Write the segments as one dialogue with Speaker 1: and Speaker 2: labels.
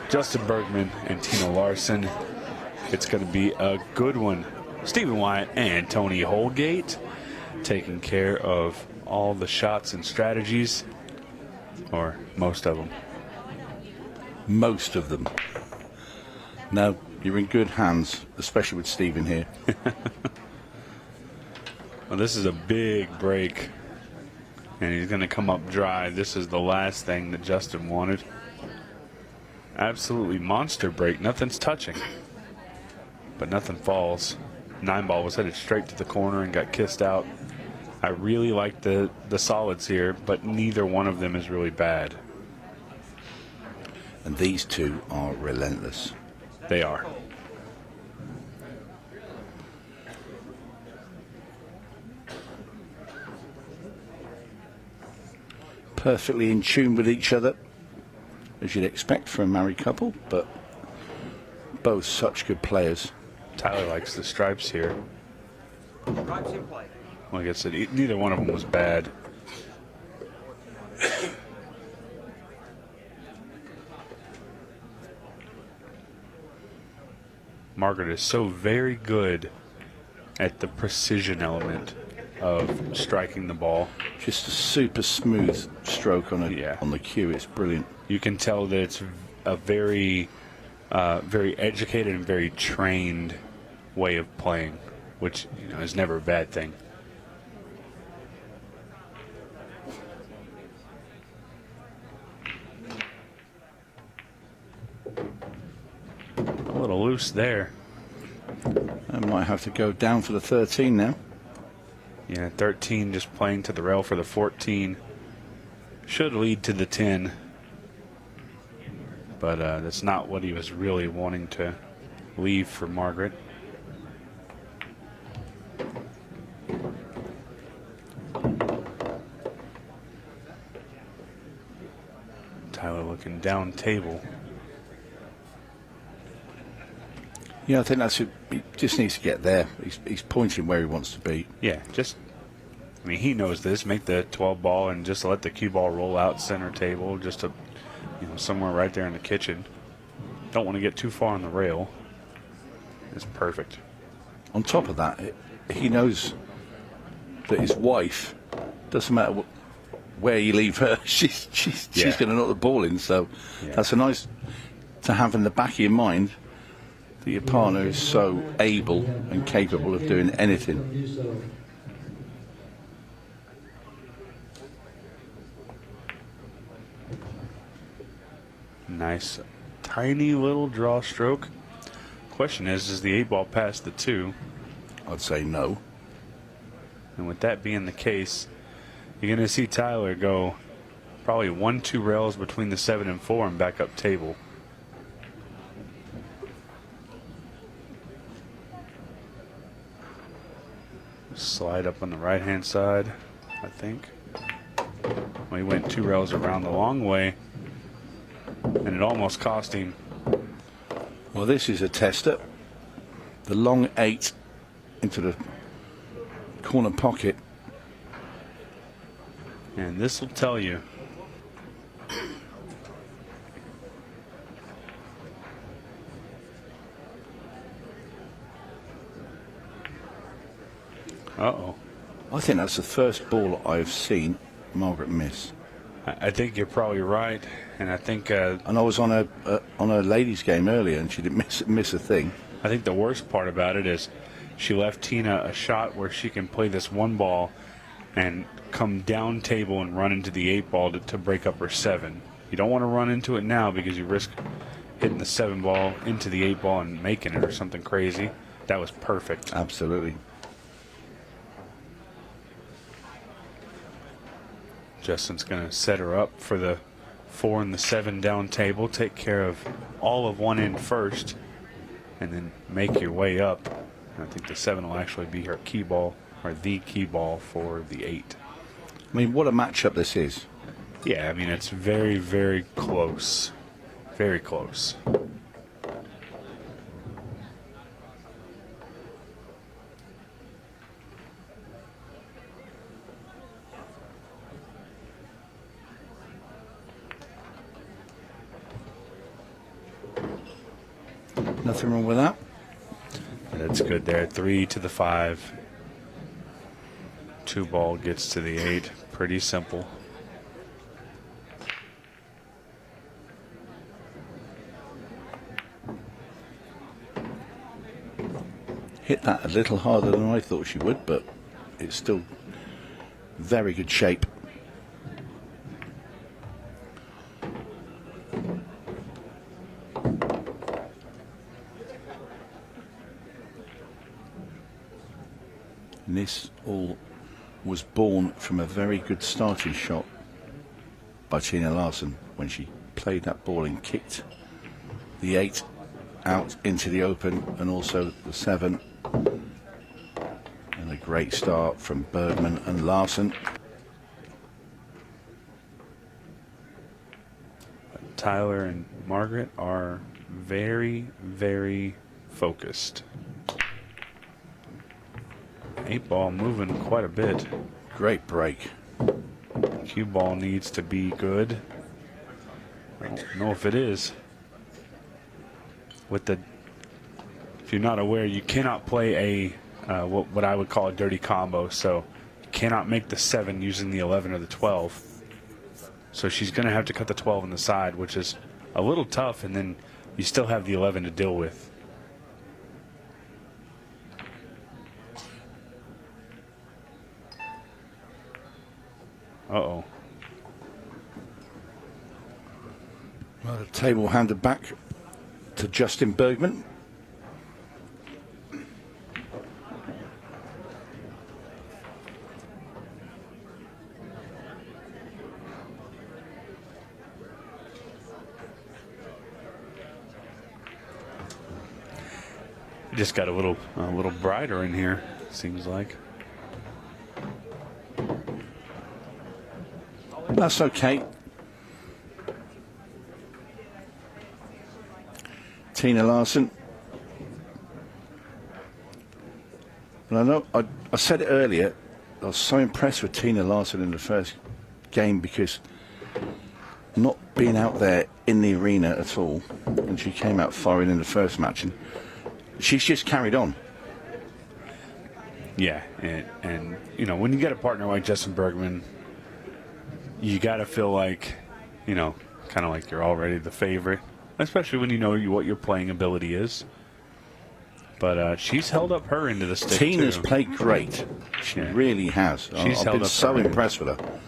Speaker 1: Justin Bergman and Tina Larsen. It's going to be a good one. Stephen Wyatt and Tony Holgate taking care of all the shots and strategies, or most of them.
Speaker 2: Most of them. No, you're in good hands, especially with Stephen here.
Speaker 1: Well, this is a big break, and he's going to come up dry. This is the last thing that Justin wanted. Absolutely monster break. Nothing's touching, but nothing falls. 9-ball was headed straight to the corner and got kissed out. I really like the solids here, but neither one of them is really bad.
Speaker 2: And these two are relentless.
Speaker 1: They are.
Speaker 2: Perfectly in tune with each other, as you'd expect for a married couple, but both such good players.
Speaker 1: Tyler likes the stripes here.
Speaker 3: Stripes in play.
Speaker 1: Like I said, neither one of them was bad. Margaret is so very good at the precision element of striking the ball.
Speaker 2: Just a super smooth stroke on
Speaker 1: Yeah.
Speaker 2: the cue. It's brilliant.
Speaker 1: You can tell that it's a very educated and very trained way of playing, which is never a bad thing. A little loose there.
Speaker 2: I might have to go down for the 13 now.
Speaker 1: Yeah, 13 just playing to the rail for the 14. Should lead to the 10. But that's not what he was really wanting to leave for Margaret. Tyler looking down table.
Speaker 2: Yeah, I think that's it. He just needs to get there. He's pointing where he wants to be.
Speaker 1: Yeah, he knows this. Make the 12 ball and just let the cue ball roll out center table, just to, somewhere right there in the kitchen. Don't want to get too far on the rail. It's perfect.
Speaker 2: On top of that, he knows that his wife, doesn't matter where you leave her, she's going to knock the ball in. So that's a nice to have in the back of your mind, that your partner is so able and capable of doing anything.
Speaker 1: Nice, tiny little draw stroke. Question is the 8-ball past the 2?
Speaker 2: I'd say no.
Speaker 1: And with that being the case, you're going to see Tyler go probably 1-2 rails between the 7 and 4 and back up table. Slide up on the right-hand side, I think. Well, he went 2 rails around the long way, and it almost cost him.
Speaker 2: Well, this is a tester. The long 8 into the corner pocket.
Speaker 1: And this will tell you. Uh-oh.
Speaker 2: I think that's the first ball I've seen Margaret miss.
Speaker 1: I think you're probably right, and I think
Speaker 2: and I was on a ladies' game earlier, and she didn't miss a thing.
Speaker 1: I think the worst part about it is she left Tina a shot where she can play this 1 ball and come down table and run into the 8-ball to break up her 7. You don't want to run into it now because you risk hitting the 7-ball into the 8-ball and making it or something crazy. That was perfect.
Speaker 2: Absolutely.
Speaker 1: Justin's going to set her up for the 4 and the 7 down table, take care of all of one end first, and then make your way up. And I think the 7 will actually be her key ball, or the key ball for the 8.
Speaker 2: I mean, what a matchup this is.
Speaker 1: Yeah, I mean, it's very, very close. Very close.
Speaker 2: Nothing wrong with that.
Speaker 1: That's good there. 3 to the 5. 2 ball gets to the 8. Pretty simple.
Speaker 2: Hit that a little harder than I thought she would, but it's still very good shape. And this all was born from a very good starting shot by Tina Larsen when she played that ball and kicked the 8 out into the open, and also the 7. And a great start from Bergman and Larson.
Speaker 1: Tyler and Margaret are very, very focused. 8 ball moving quite a bit.
Speaker 2: Great break.
Speaker 1: Cue ball needs to be good. I don't know if it is. With the, if you're not aware, you cannot play a what I would call a dirty combo. So you cannot make the 7 using the 11 or the 12. So she's going to have to cut the 12 on the side, which is a little tough, and then you still have the 11 to deal with. Uh-oh.
Speaker 2: Well, the table handed back to Justin Bergman.
Speaker 1: Just got a little brighter in here, seems like.
Speaker 2: That's okay. Tina Larsen. And I know I said it earlier, I was so impressed with Tina Larsen in the first game because not being out there in the arena at all, and she came out firing in the first match, and she's just carried on.
Speaker 1: Yeah, and you know, when you get a partner like Justin Bergman, you got to feel like, you know, kind of like you're already the favorite, especially when you know what your playing ability is. But she's held up her end of the stick.
Speaker 2: Tina's played great. She really has. I've been so impressed with her.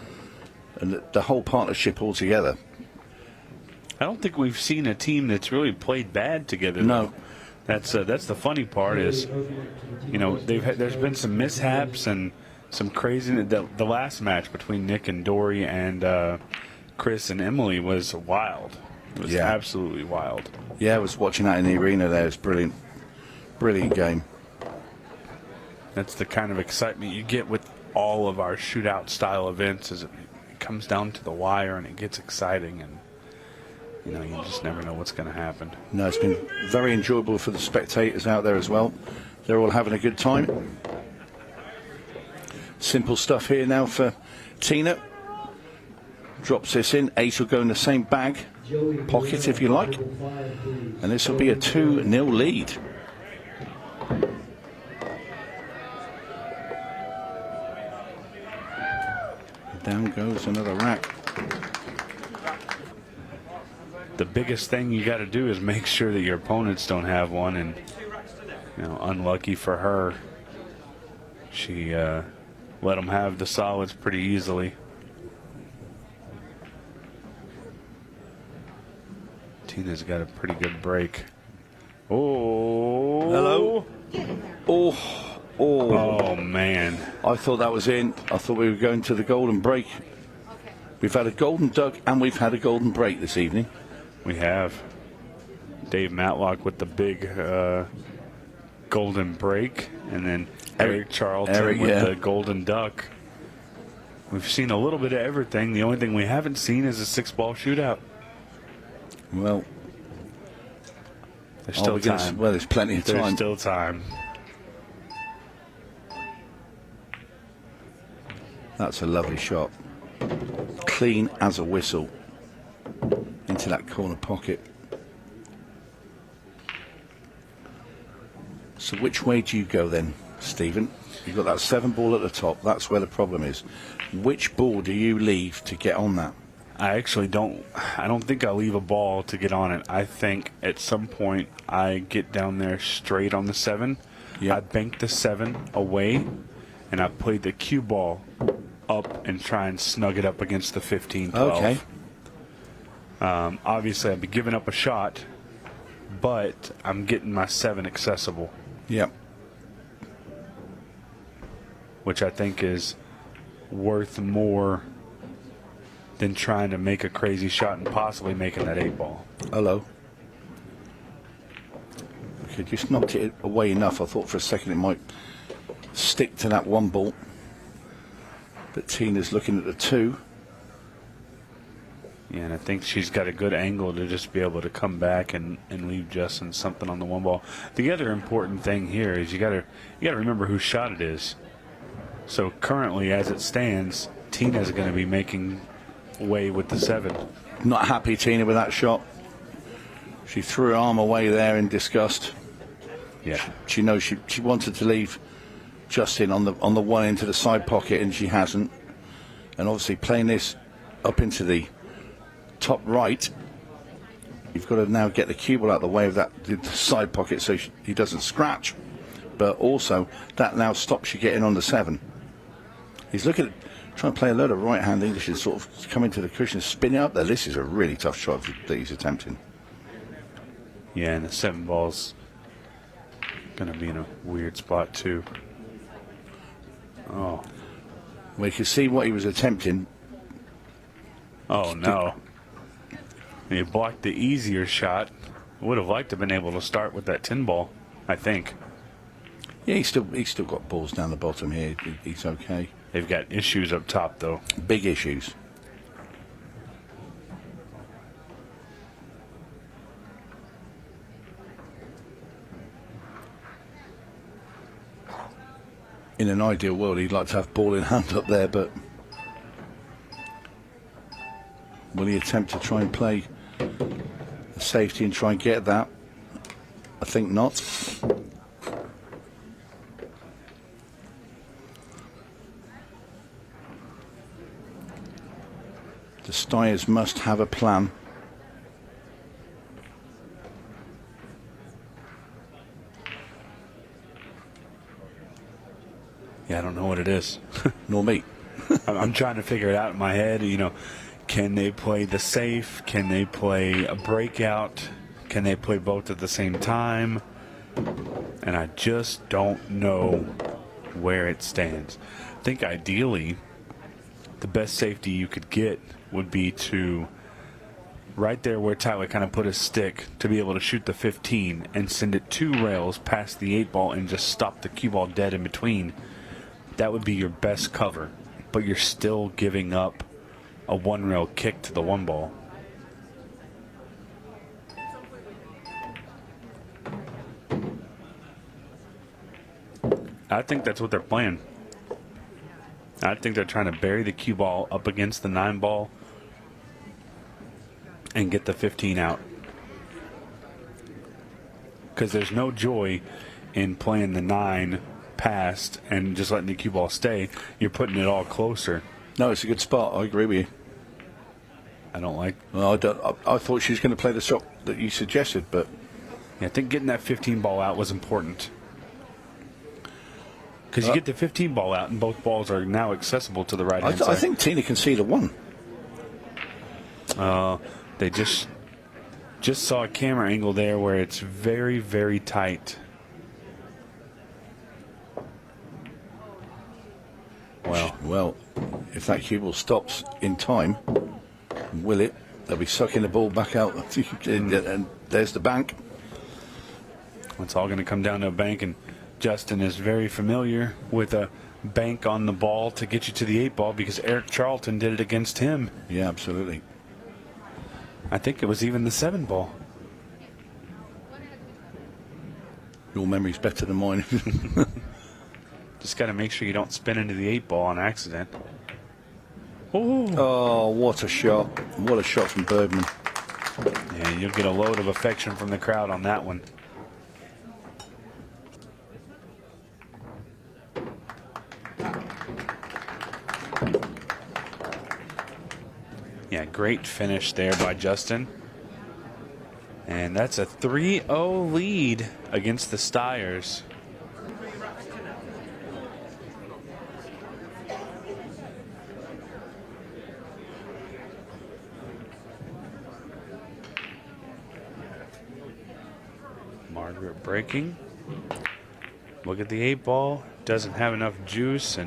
Speaker 2: And the whole partnership altogether.
Speaker 1: I don't think we've seen a team that's really played bad together.
Speaker 2: No.
Speaker 1: That's the funny part is, you know, there's been some mishaps and some crazy. The last match between Nick and Dory and Chris and Emily was wild. It was absolutely wild.
Speaker 2: Yeah, I was watching that in the arena there. It's brilliant. Brilliant game.
Speaker 1: That's the kind of excitement you get with all of our shootout style events, is it comes down to the wire and it gets exciting, and you know, you just never know what's going to happen.
Speaker 2: No, it's been very enjoyable for the spectators out there as well. They're all having a good time. Simple stuff here now for Tina. Drops this in. 8 will go in the same bag, pocket if you like. And this will be a 2-0 lead. Down goes another rack.
Speaker 1: The biggest thing you got to do is make sure that your opponents don't have one, and you know, unlucky for her, she let them have the solids pretty easily. Tina's got a pretty good break. Oh,
Speaker 2: hello.
Speaker 1: Oh man,
Speaker 2: I thought that was in. I thought we were going to the golden break. We've had a golden duck and we've had a golden break this evening.
Speaker 1: We have. Dave Matlock with the big golden break, and then Eric Charlton with the golden duck. We've seen a little bit of everything. The only thing we haven't seen is a 6-ball shootout.
Speaker 2: Well,
Speaker 1: there's still time.
Speaker 2: Well, there's plenty of time.
Speaker 1: There's still time.
Speaker 2: That's a lovely shot. Clean as a whistle into that corner pocket. So which way do you go then, Stephen? You've got that 7 ball at the top. That's where the problem is. Which ball do you leave to get on that?
Speaker 1: I actually don't. I don't think I'll leave a ball to get on it. I think at some point I get down there straight on the 7.
Speaker 2: Yeah.
Speaker 1: I bank the 7 away, and I play the cue ball up and try and snug it up against the 15-12.
Speaker 2: Okay.
Speaker 1: Obviously, I'd be giving up a shot, but I'm getting my 7 accessible,
Speaker 2: Yep.
Speaker 1: which I think is worth more than trying to make a crazy shot and possibly making that 8 ball.
Speaker 2: Hello. Okay, just knocked it away enough. I thought for a second it might stick to that 1 ball. But Tina's looking at the 2.
Speaker 1: Yeah, and I think she's got a good angle to just be able to come back and leave Justin something on the 1 ball. The other important thing here is you gotta remember whose shot it is. So currently, as it stands, Tina's going to be making way with the 7.
Speaker 2: Not happy, Tina, with that shot. She threw her arm away there in disgust.
Speaker 1: Yeah,
Speaker 2: She knows she wanted to leave Justin on the 1 into the side pocket, and she hasn't. And obviously playing this up into the top right, you've got to now get the cue ball out of the way of that the side pocket so he doesn't scratch. But also that now stops you getting on the 7. He's looking at trying to play a load of right-hand English and sort of come into the cushion and spin it up there. This is a really tough shot that he's attempting.
Speaker 1: yeah, and the 7 ball's going to be in a weird spot too. Oh,
Speaker 2: Well, you can see what he was attempting.
Speaker 1: oh no! He blocked the easier shot. Would have liked to have been able to start with that 10 ball, I think.
Speaker 2: Yeah, he's still got balls down the bottom here. He's okay.
Speaker 1: They've got issues up top, though.
Speaker 2: Big issues. In an ideal world, he'd like to have ball in hand up there, but will he attempt to try and play the safety and try and get that? I think not. The Styers must have a plan.
Speaker 1: Yeah, I don't know what it is.
Speaker 2: Nor me.
Speaker 1: I'm trying to figure it out in my head. You know, can they play the safe? Can they play a breakout? Can they play both at the same time? And I just don't know where it stands. I think ideally, the best safety you could get would be to, right there where Tyler kind of put his stick, to be able to shoot the 15 and send it 2 rails past the 8 ball and just stop the cue ball dead in between. That would be your best cover, but you're still giving up a 1 rail kick to the 1 ball. I think that's what they're playing. I think they're trying to bury the cue ball up against the 9 ball and get the 15 out. Because there's no joy in playing the 9 past and just letting the cue ball stay. You're putting it all closer.
Speaker 2: No, it's a good spot. I agree with you.
Speaker 1: I don't like.
Speaker 2: Well, I thought she was going to play the shot that you suggested, but
Speaker 1: Yeah, I think getting that 15 ball out was important. Because you get the 15 ball out and both balls are now accessible to the right hand side.
Speaker 2: I think Tina can see the 1.
Speaker 1: They just saw a camera angle there where it's very, very tight.
Speaker 2: Well, if that cue ball stops in time, will it? They'll be sucking the ball back out, and there's the bank.
Speaker 1: It's all going to come down to a bank, and Justin is very familiar with a bank on the ball to get you to the 8 ball because Eric Charlton did it against him.
Speaker 2: Yeah, absolutely.
Speaker 1: I think it was even the 7 ball.
Speaker 2: Your memory's better than mine.
Speaker 1: Just got to make sure you don't spin into the 8 ball on accident.
Speaker 2: Oh, what a shot. What a shot from Bergman.
Speaker 1: Yeah, you'll get a load of affection from the crowd on that one. great finish there by Justin. And that's a 3-0 lead against the Styers. Margaret breaking. Look at the 8-ball. Doesn't have enough juice,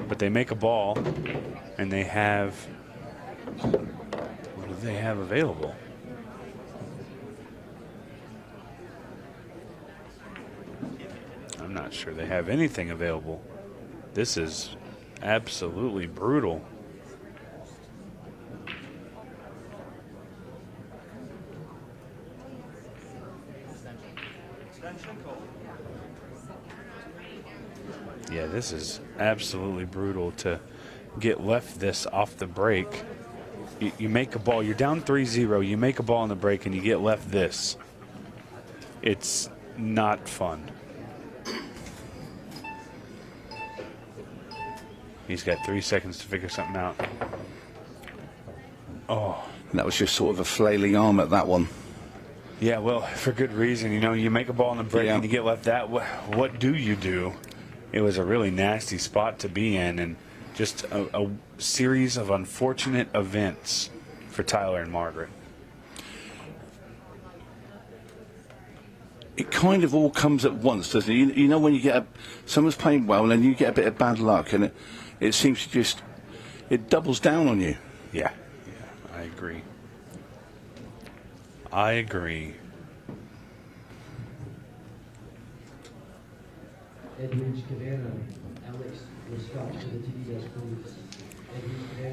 Speaker 1: but they make a ball, and they have, what do they have available? I'm not sure they have anything available. This is absolutely brutal. Yeah, this is absolutely brutal to get left this off the break. You make a ball, you're down 3-0, you make a ball on the break and you get left this. It's not fun. He's got 3 seconds to figure something out. Oh.
Speaker 2: And that was just sort of a flailing arm at that one.
Speaker 1: Yeah, well, for good reason. You know, you make a ball on the break and you get left that. What do you do? It was a really nasty spot to be in, and just a series of unfortunate events for Tyler and Margaret.
Speaker 2: It kind of all comes at once, doesn't it? You know when you get someone's playing well and then you get a bit of bad luck, and it seems to just, it doubles down on you.
Speaker 1: Yeah, I agree. I agree.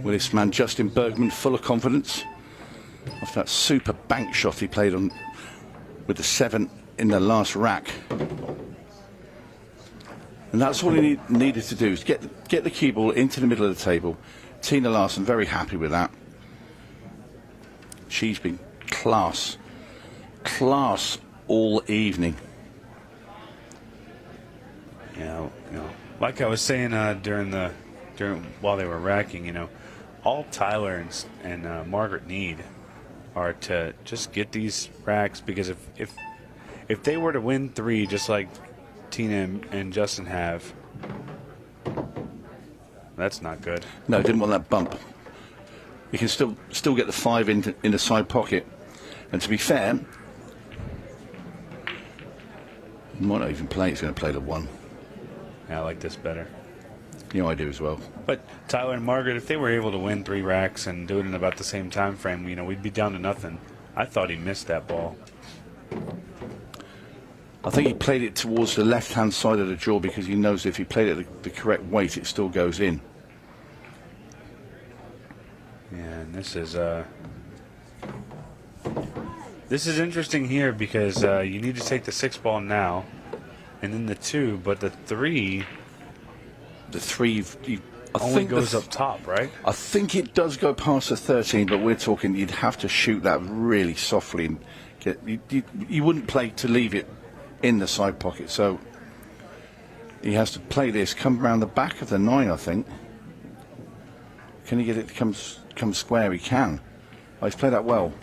Speaker 2: Well, this man Justin Bergman, full of confidence after that super bank shot he played on with the 7 in the last rack, and that's all he needed to do, is get the cue ball into the middle of the table. Tina Larsen very happy with that. She's been class all evening.
Speaker 1: Yeah, like I was saying during while they were racking, all Tyler and Margaret need are to just get these racks, because if they were to win 3 just like Tina and Justin have, that's not good.
Speaker 2: No, didn't want that bump. You can still get the 5 in the side pocket, and to be fair, he might not even play. He's going to play the 1.
Speaker 1: Yeah, I like this better.
Speaker 2: You know, I do as well.
Speaker 1: But Tyler and Margaret, if they were able to win 3 racks and do it in about the same time frame, we'd be down to nothing. I thought he missed that ball.
Speaker 2: I think he played it towards the left-hand side of the draw because he knows if he played it the correct weight, it still goes in.
Speaker 1: Yeah, and this is interesting here because you need to take the 6-ball now, and then the 2, but the 3.
Speaker 2: The 3
Speaker 1: only goes up top, right?
Speaker 2: I think it does go past the 13, but we're talking you'd have to shoot that really softly and you wouldn't play to leave it in the side pocket. So he has to play this, come around the back of the 9, I think. Can he get it to come square? He can. Oh, he's played that well.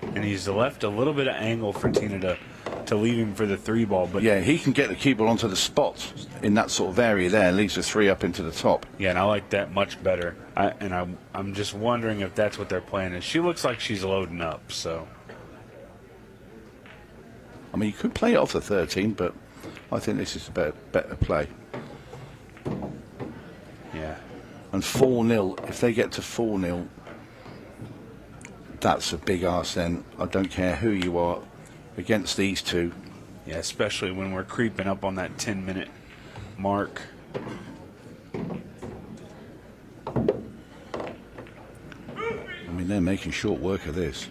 Speaker 1: And he's left a little bit of angle for Tina to leave him for the 3-ball, but
Speaker 2: yeah, he can get the cue ball onto the spot in that sort of area there and leaves the 3 up into the top.
Speaker 1: Yeah, and I like that much better. I'm just wondering if that's what their plan is. She looks like she's loading up, so.
Speaker 2: I mean, you could play it off the 13, but I think this is a better play.
Speaker 1: Yeah.
Speaker 2: And 4-0, if they get to 4-0, that's a big arse then. I don't care who you are against these 2.
Speaker 1: Yeah, especially when we're creeping up on that 10-minute mark.
Speaker 2: I mean, they're making short work of this.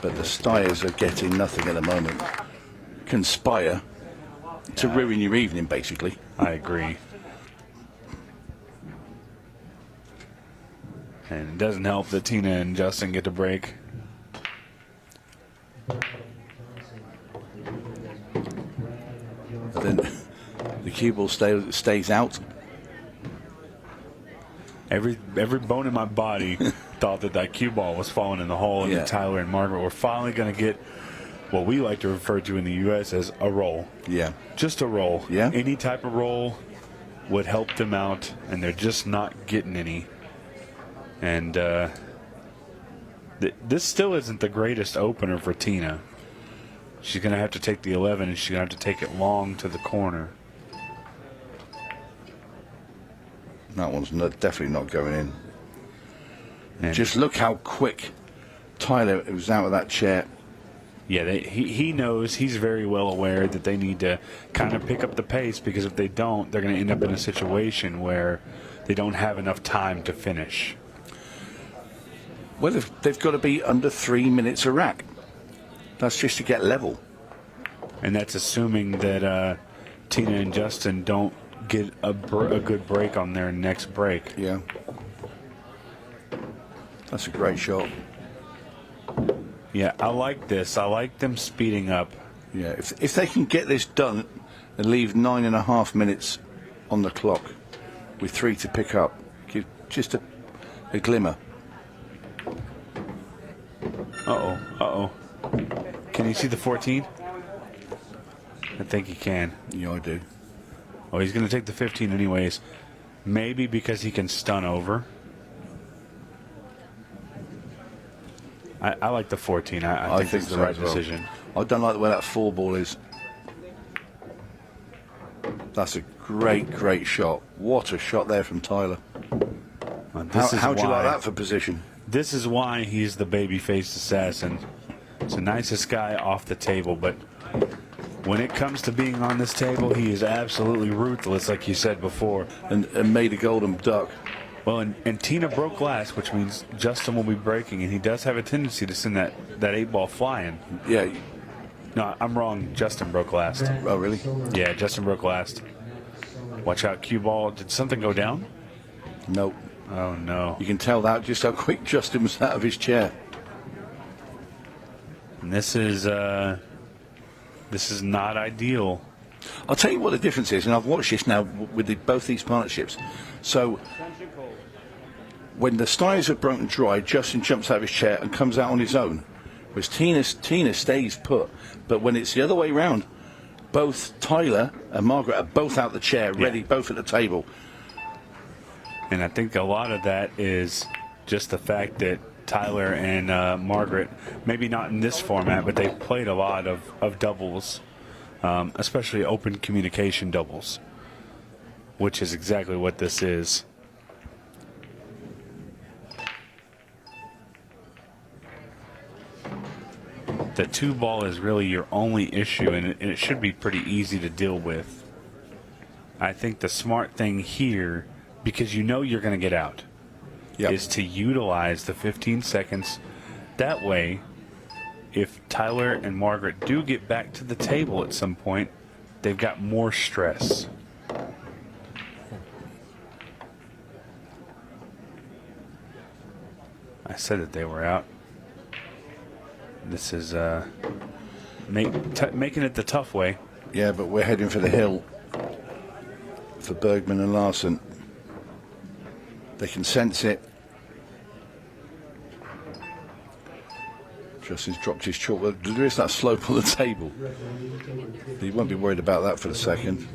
Speaker 2: But the Styers are getting nothing at the moment. Conspire to ruin your evening, basically.
Speaker 1: I agree. And it doesn't help that Tina and Justin get to break.
Speaker 2: But then the cue ball stays out
Speaker 1: Every bone in my body thought that cue ball was falling in the hole, and
Speaker 2: Yeah.
Speaker 1: that Tyler and Margaret were finally going to get what we like to refer to in the U.S. as a roll.
Speaker 2: Yeah.
Speaker 1: Just a roll.
Speaker 2: Yeah.
Speaker 1: Any type of roll would help them out, and they're just not getting any. And this still isn't the greatest opener for Tina. She's going to have to take the 11, and she's going to have to take it long to the corner.
Speaker 2: That one's definitely not going in.
Speaker 1: And
Speaker 2: Just look how quick Tyler was out of that chair.
Speaker 1: yeah, he knows, he's very well aware that they need to kind of pick up the pace, because if they don't, they're going to end up in a situation where they don't have enough time to finish.
Speaker 2: Well, they've got to be under 3 minutes a rack. That's just to get level.
Speaker 1: And that's assuming that Tina and Justin don't get a good break on their next break.
Speaker 2: Yeah. That's a great shot.
Speaker 1: Yeah, I like this. I like them speeding up.
Speaker 2: Yeah, if they can get this done and leave 9.5 minutes on the clock with 3 to pick up, give just a glimmer.
Speaker 1: Uh-oh. Can you see the 14? I think he can.
Speaker 2: Yeah, I do.
Speaker 1: Oh, he's going to take the 15 anyways. Maybe because he can stun over. I like the 14. I think it's the
Speaker 2: so
Speaker 1: right
Speaker 2: as well.
Speaker 1: decision.
Speaker 2: I don't like the way that 4 ball is. That's a great shot. What a shot there from Tyler. How do you like that for position?
Speaker 1: This is why he's the baby-faced assassin. He's the nicest guy off the table, but when it comes to being on this table, he is absolutely ruthless, like you said before.
Speaker 2: And made a golden duck.
Speaker 1: Well, and Tina broke last, which means Justin will be breaking, and he does have a tendency to send that 8-ball flying.
Speaker 2: Yeah.
Speaker 1: No, I'm wrong. Justin broke last.
Speaker 2: Oh, really?
Speaker 1: Yeah, Justin broke last. Watch out, cue ball. Did something go down?
Speaker 2: Nope.
Speaker 1: Oh, no.
Speaker 2: You can tell that just how quick Justin was out of his chair.
Speaker 1: And this is not ideal.
Speaker 2: I'll tell you what the difference is, and I've watched this now with both these partnerships. So, when the Styers have broken dry, Justin jumps out of his chair and comes out on his own. Whereas Tina stays put. But when it's the other way round, both Tyler and Margaret are both out the chair, ready, both at the table.
Speaker 1: And I think a lot of that is just the fact that Tyler and Margaret, maybe not in this format, but they've played a lot of doubles, especially open communication doubles, which is exactly what this is. The 2-ball is really your only issue, and it should be pretty easy to deal with. I think the smart thing here, because you know you're going to get out, is to utilize the 15 seconds. That way, if Tyler and Margaret do get back to the table at some point, they've got more stress. I said that they were out. This is making it the tough way.
Speaker 2: Yeah, but we're heading for the hill for Bergman and Larson. They can sense it. Justin's dropped his chalk. There is that slope on the table. He won't be worried about that for the second.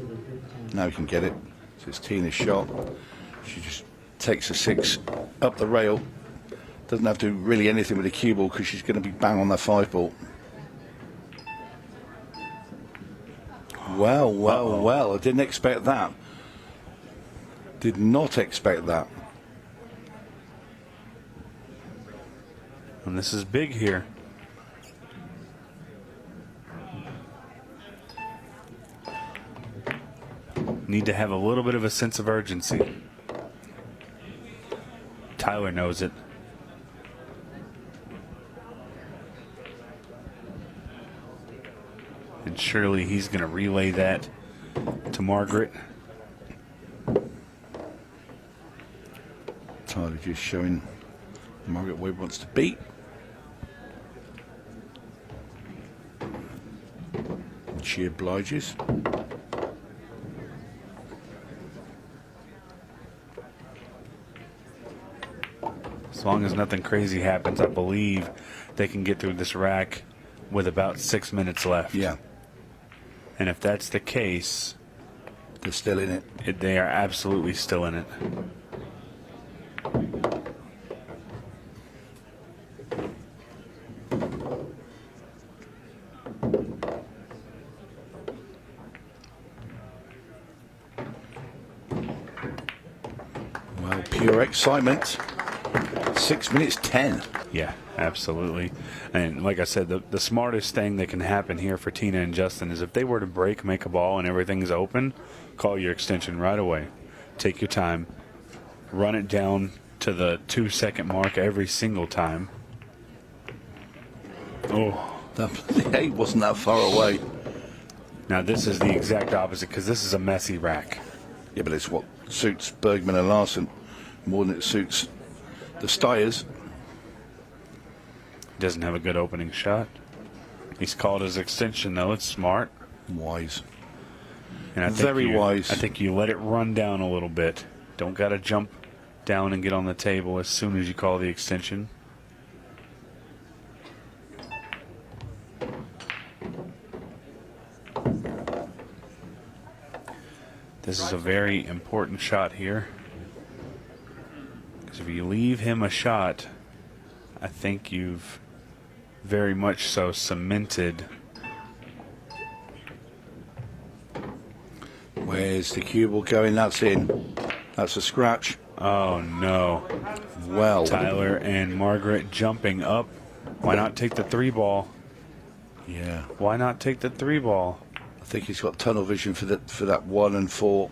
Speaker 2: Now he can get it. So it's Tina's shot. She just takes a 6 up the rail. Doesn't have to do really anything with the cue ball because she's going to be bang on that 5-ball. Well. I didn't expect that. Did not expect that.
Speaker 1: And this is big here. Need to have a little bit of a sense of urgency. Tyler knows it. And surely he's going to relay that to Margaret.
Speaker 2: Tyler just showing Margaret where he wants to be. And she obliges.
Speaker 1: As long as nothing crazy happens, I believe they can get through this rack with about 6 minutes left.
Speaker 2: Yeah.
Speaker 1: And if that's the case,
Speaker 2: They're still in it.
Speaker 1: they are absolutely still in it.
Speaker 2: Well, pure excitement. 6 minutes 10.
Speaker 1: Yeah, absolutely. And like I said, the smartest thing that can happen here for Tina and Justin is if they were to break, make a ball, and everything's open, call your extension right away. Take your time. Run it down to the 2-second mark every single time. Oh.
Speaker 2: The 8 wasn't that far away.
Speaker 1: Now this is the exact opposite because this is a messy rack.
Speaker 2: Yeah, but it's what suits Bergman and Larson more than it suits the Styers.
Speaker 1: Doesn't have a good opening shot. He's called his extension though. It's smart.
Speaker 2: Wise.
Speaker 1: And I think
Speaker 2: Very wise.
Speaker 1: I think you let it run down a little bit. Don't got to jump down and get on the table as soon as you call the extension. This is a very important shot here. Because if you leave him a shot, I think you've very much so cemented.
Speaker 2: Where's the cue ball going? That's in. That's a scratch.
Speaker 1: Oh no.
Speaker 2: Well.
Speaker 1: Tyler and Margaret jumping up. Why not take the 3-ball?
Speaker 2: Yeah.
Speaker 1: Why not take the 3-ball?
Speaker 2: I think he's got tunnel vision for that 1 and 4.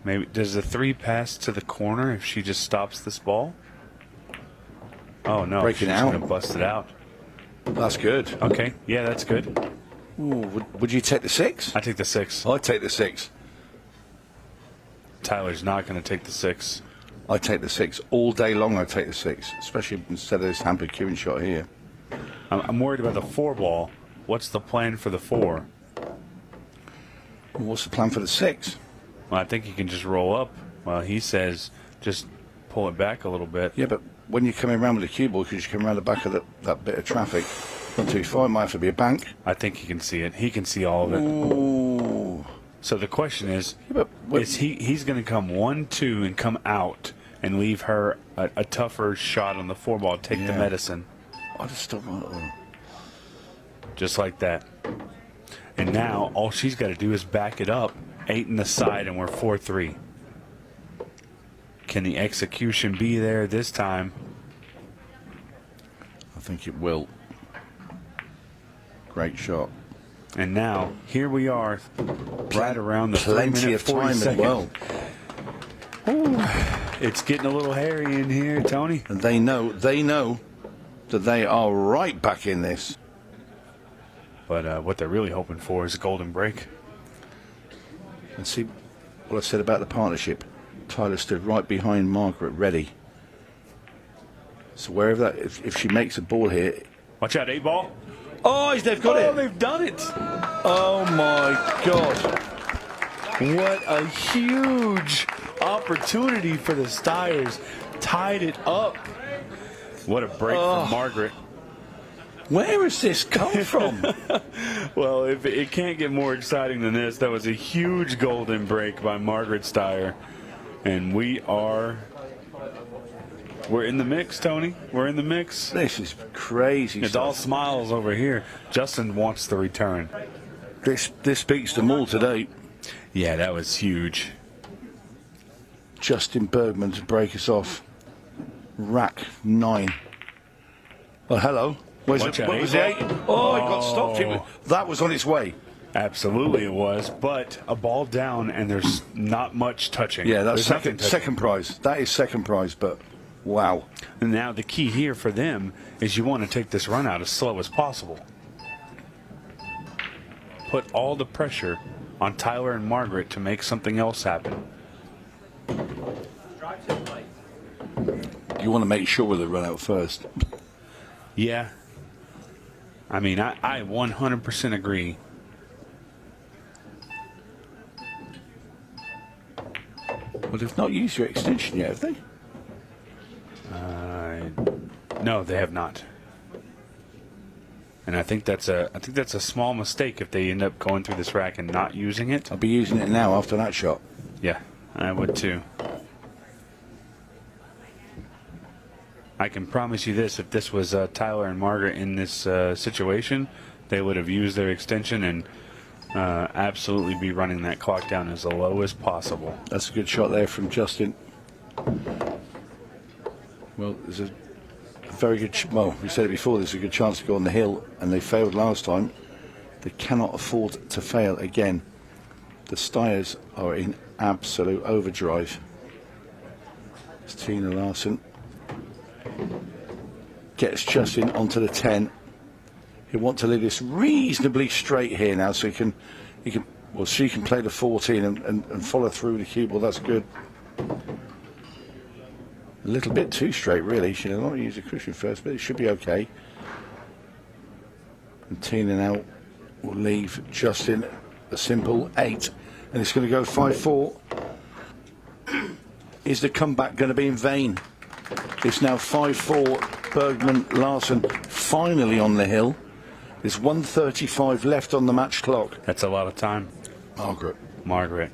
Speaker 1: Maybe does the 3 pass to the corner if she just stops this ball? Oh no,
Speaker 2: Breaking
Speaker 1: she's
Speaker 2: out.
Speaker 1: gonna bust it out.
Speaker 2: That's good.
Speaker 1: Okay, yeah, that's good.
Speaker 2: Ooh, would you take the 6?
Speaker 1: I take the 6.
Speaker 2: I'd take the 6.
Speaker 1: Tyler's not gonna take the 6.
Speaker 2: I'd take the 6 all day long. I'd take the 6, especially instead of this hampered cueing shot here.
Speaker 1: I'm worried about the 4-ball. What's the plan for the 4?
Speaker 2: What's the plan for the 6?
Speaker 1: Well, I think you can just roll up. Well, he says just pull it back a little bit.
Speaker 2: Yeah, but when you're coming around with a cue ball, because you come around the back of that bit of traffic, not too far, it might have to be a bank.
Speaker 1: I think he can see it. He can see all of it.
Speaker 2: Ooh.
Speaker 1: So the question is,
Speaker 2: Yeah, but
Speaker 1: is he's going to come 1-2 and come out and leave her a tougher shot on the 4-ball, take the
Speaker 2: Yeah.
Speaker 1: medicine,
Speaker 2: I just don't want to.
Speaker 1: just like that. And now all she's got to do is back it up, 8 in the side, and we're 4-3. Can the execution be there this time?
Speaker 2: I think it will. Great shot.
Speaker 1: And now here we are, right around the 3
Speaker 2: Plenty
Speaker 1: minute
Speaker 2: of
Speaker 1: 40
Speaker 2: time as
Speaker 1: second.
Speaker 2: well.
Speaker 1: Ooh, it's getting a little hairy in here, Tony.
Speaker 2: And they know that they are right back in this.
Speaker 1: But what they're really hoping for is a golden break.
Speaker 2: And see what I said about the partnership. Tyler stood right behind Margaret, ready. So wherever that, if she makes a ball here.
Speaker 1: Watch out, 8-ball.
Speaker 2: Oh, they've got it.
Speaker 1: They've done it.
Speaker 2: Oh my God.
Speaker 1: What a huge opportunity for the Styers. Tied it up. What a break from Margaret.
Speaker 2: Where has this come from?
Speaker 1: Well, if it can't get more exciting than this. That was a huge golden break by Margaret Styer. And we're in the mix, Tony. We're in the mix.
Speaker 2: This is crazy
Speaker 1: It's all
Speaker 2: stuff.
Speaker 1: smiles over here. Justin wants the return.
Speaker 2: This beats them all today.
Speaker 1: Yeah, that was huge.
Speaker 2: Justin Bergman to break us off. Rack 9. Well, hello. Where's
Speaker 1: Watch
Speaker 2: it?
Speaker 1: out,
Speaker 2: What was
Speaker 1: 8-ball.
Speaker 2: it? Oh, it got stopped. That was on its way.
Speaker 1: Absolutely it was, but a ball down and there's not much touching.
Speaker 2: Yeah, that's
Speaker 1: There's nothing touching.
Speaker 2: second prize. That is second prize, but wow.
Speaker 1: And now the key here for them is you want to take this run out as slow as possible. Put all the pressure on Tyler and Margaret to make something else happen.
Speaker 2: You want to make sure they run out first.
Speaker 1: Yeah. I mean, I 100% agree.
Speaker 2: Well, they've not used your extension yet, have they?
Speaker 1: No, they have not. And I think that's a small mistake if they end up going through this rack and not using it.
Speaker 2: I'll be using it now after that shot.
Speaker 1: Yeah, I would too. I can promise you this: if this was Tyler and Margaret in this situation, they would have used their extension and absolutely be running that clock down as low as possible.
Speaker 2: That's a good shot there from Justin. Well, there's a very good, well, we said it before, there's a good chance to go on the hill, and they failed last time. They cannot afford to fail again. The Styers are in absolute overdrive. It's Tina Larsen. Gets Justin onto the 10. He'll want to leave this reasonably straight here now, so well, she can play the 14 and follow through the cue ball. That's good. A little bit too straight, really. She'll not use the cushion first, but it should be okay. And Tina now will leave Justin a simple 8, and it's going to go 5-4. Is the comeback going to be in vain? It's now 5-4. Bergman Larson finally on the hill. There's 1:35 left on the match clock.
Speaker 1: That's a lot of time.
Speaker 2: Margaret.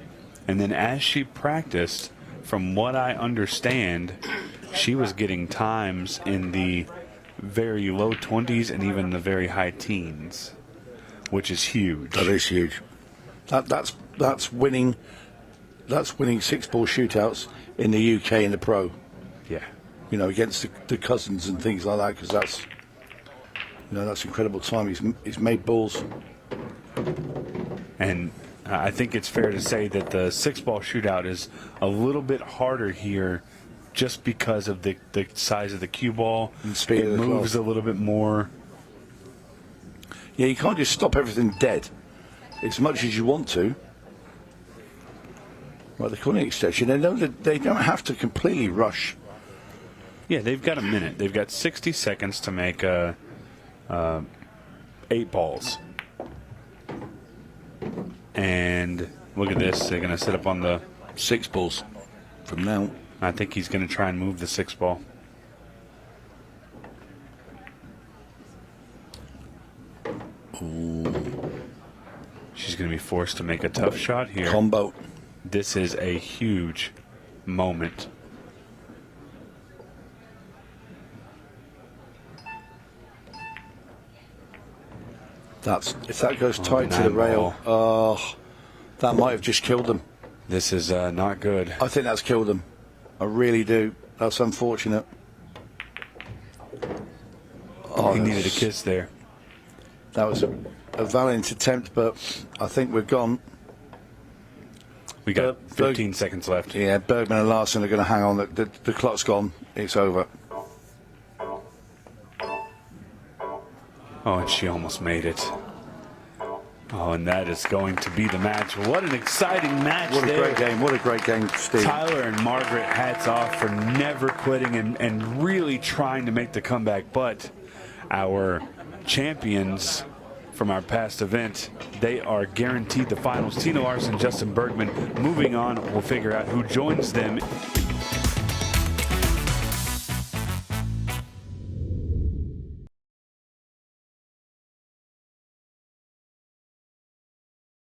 Speaker 1: And then as she practiced, from what I understand, she was getting times in the very low 20s and even the very high teens, which is huge.
Speaker 2: That is huge. That's winning 6-ball shootouts in the UK in the pro.
Speaker 1: Yeah.
Speaker 2: You know, against the cousins and things like that, because that's, you know, that's incredible time. He's made balls.
Speaker 1: And I think it's fair to say that the 6-ball shootout is a little bit harder here just because of the size of the cue ball.
Speaker 2: And speed
Speaker 1: it
Speaker 2: of the
Speaker 1: moves
Speaker 2: clock.
Speaker 1: a little bit more.
Speaker 2: Yeah, you can't just stop everything dead as much as you want to. Right, they're calling it extension. They know that they don't have to completely rush.
Speaker 1: Yeah, they've got a minute. They've got 60 seconds to make 8 balls. And look at this. They're going to set up on the
Speaker 2: 6 balls from now.
Speaker 1: I think he's going to try and move the 6-ball.
Speaker 2: Ooh.
Speaker 1: She's going to be forced to make a tough shot here.
Speaker 2: Combo.
Speaker 1: This is a huge moment.
Speaker 2: If that goes tight to the rail, that might have just killed them.
Speaker 1: This is not good.
Speaker 2: I think that's killed them. I really do. That's unfortunate.
Speaker 1: He needed a kiss there.
Speaker 2: That was a valiant attempt, but I think we're gone.
Speaker 1: We got 15 seconds left.
Speaker 2: Yeah, Bergman and Larson are going to hang on. The clock's gone. It's over.
Speaker 1: Oh, and she almost made it. Oh, and that is going to be the match. What an exciting match.
Speaker 2: What a great game. What a great game, Steve.
Speaker 1: Tyler and Margaret, hats off for never quitting and really trying to make the comeback. But our champions from our past event, they are guaranteed the finals. Tina Larsen, Justin Bergman moving on. We'll figure out who joins them.